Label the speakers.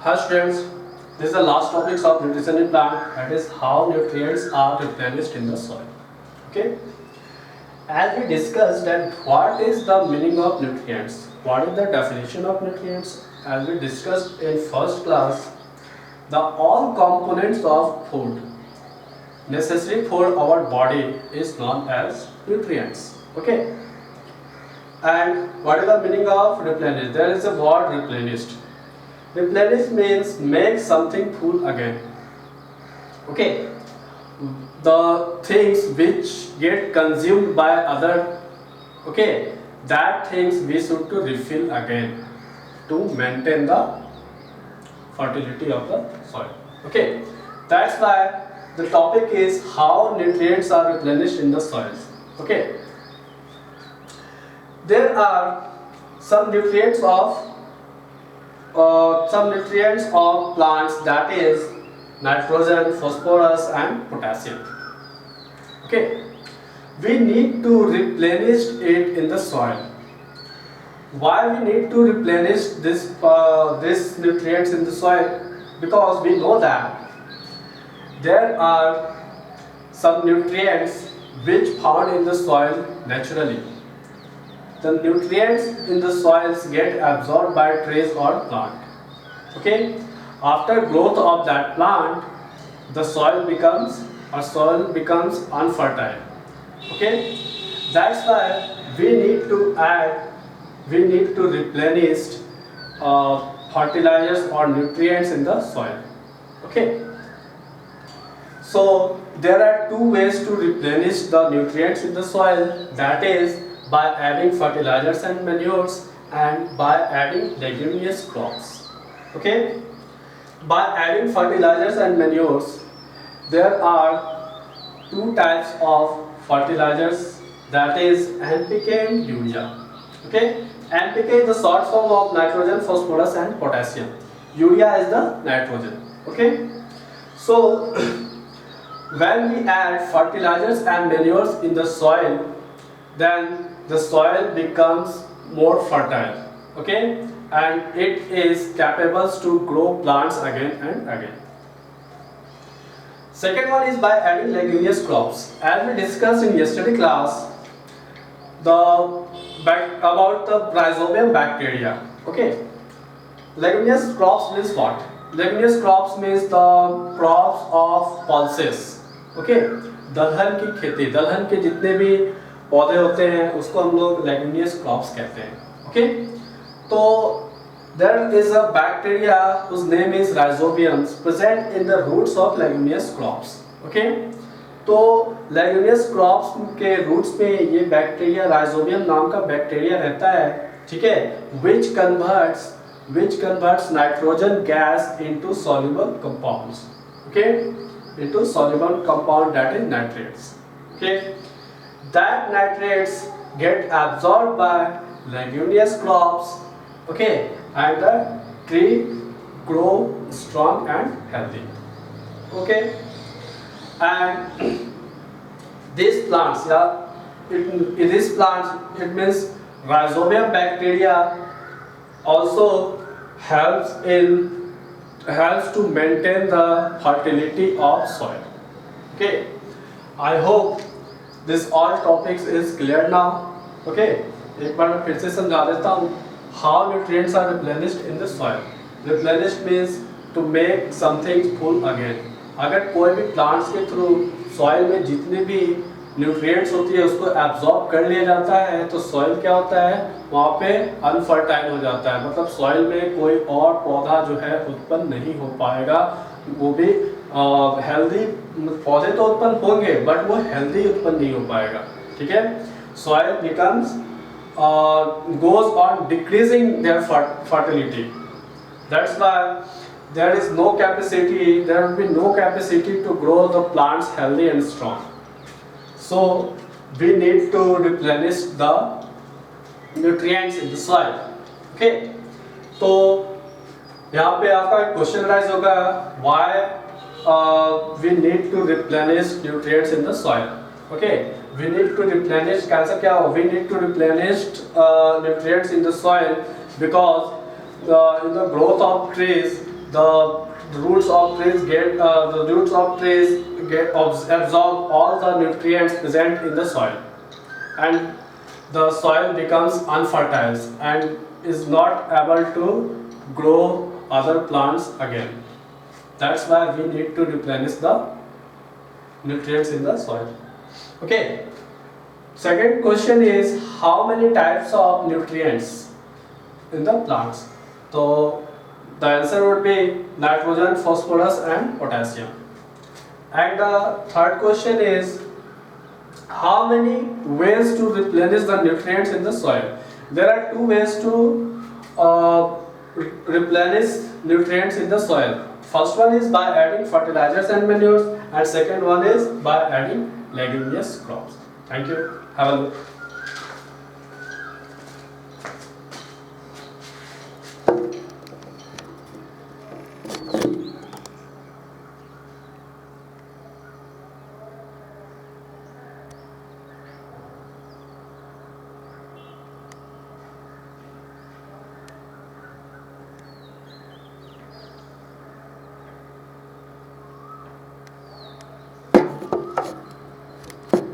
Speaker 1: Hi students, this is the last topics of nutrition in plant, that is how nutrients are replenished in the soil. Okay, as we discussed that what is the meaning of nutrients, what is the definition of nutrients, as we discussed in first class, the all components of food necessary for our body is known as nutrients. Okay, and what is the meaning of replenish? There is a word replenished. Replenish means make something full again. Okay, the things which get consumed by other, okay, that things we should to refill again to maintain the fertility of the soil. Okay, that's why the topic is how nutrients are replenished in the soils. Okay, there are some nutrients of plants, that is nitrogen, phosphorus and potassium. Okay, we need to replenish it in the soil. Why we need to replenish this nutrients in the soil? Because we know that there are some nutrients which found in the soil naturally. The nutrients in the soils get absorbed by trees or plant. Okay, after growth of that plant, the soil becomes unfertile. Okay, that's why we need to replenish fertilizers or nutrients in the soil. Okay, so there are two ways to replenish the nutrients in the soil, that is by adding fertilizers and manures and by adding leguminous crops. Okay, by adding fertilizers and manures, there are two types of fertilizers, that is NPK and urea. Okay, NPK is the short form of nitrogen, phosphorus and potassium. Urea is the nitrogen. Okay, so when we add fertilizers and manures in the soil, then the soil becomes more fertile. Okay, and it is capable to grow plants again and again. Second one is by adding leguminous crops. As we discussed in yesterday class, about the rhizobium bacteria. Okay, leguminous crops means what? Leguminous crops means the crops of pulses. Okay, दलहन की खेती, दलहन के जितने भी पौधे होते हैं उसको हम लोग लेगुमिनियस क्रॉप्स कहते हैं. ओके, तो there is a bacteria whose name is rhizobium present in the roots of leguminous crops. Okay, तो लेगुमिनियस क्रॉप्स के रूट्स में ये बैक्टीरिया राइजोबियम नाम का बैक्टीरिया रहता है. ठीक है, which converts nitrogen gas into soluble compounds. Okay, into soluble compound, that is nitrates. Okay, that nitrates get absorbed by leguminous crops. Okay, and the tree grow strong and healthy. Okay, and these plants, in these plants, it means rhizobium bacteria also helps to maintain the fertility of soil. Okay, I hope this all topics is clear now. Okay, एक बार मैं फिर से समझा देता हूँ. How nutrients are replenished in the soil. Replenished means to make something full again. अगर कोई भी plants के through soil में जितने भी न्यूट्रिएंट्स होती है उसको एब्जॉर्ब कर लिया जाता है, तो सॉइल क्या होता है, वहाँ पे अनफर्टाइल हो जाता है. मतलब सॉइल में कोई और पौधा जो है उत्पन्न नहीं हो पाएगा. वो भी हेल्दी पौधे तो उत्पन्न होंगे बट वो हेल्दी उत्पन्न नहीं हो पाएगा. ठीक है, soil becomes goes on decreasing their fertility. That's why there will be no capacity to grow the plants healthy and strong. So we need to replenish the nutrients in the soil. Okay, तो यहाँ पे आपका एक question rise होगा, why we need to replenish nutrients in the soil. Okay, we need to replenish, कैसा क्या हो, we need to replenish nutrients in the soil because in the growth of trees the roots of trees get absorb all the nutrients present in the soil, and the soil becomes unfertile and is not able to grow other plants again. That's why we need to replenish the nutrients in the soil. Okay. Second question is, how many types of nutrients in the plants? So the answer would be nitrogen, phosphorus and potassium. And the third question is, how many ways to replenish the nutrients in the soil? There are two ways to replenish nutrients in the soil. First one is by adding fertilizers and manures, and second one is by adding leguminous crops. Thank you. Have a look.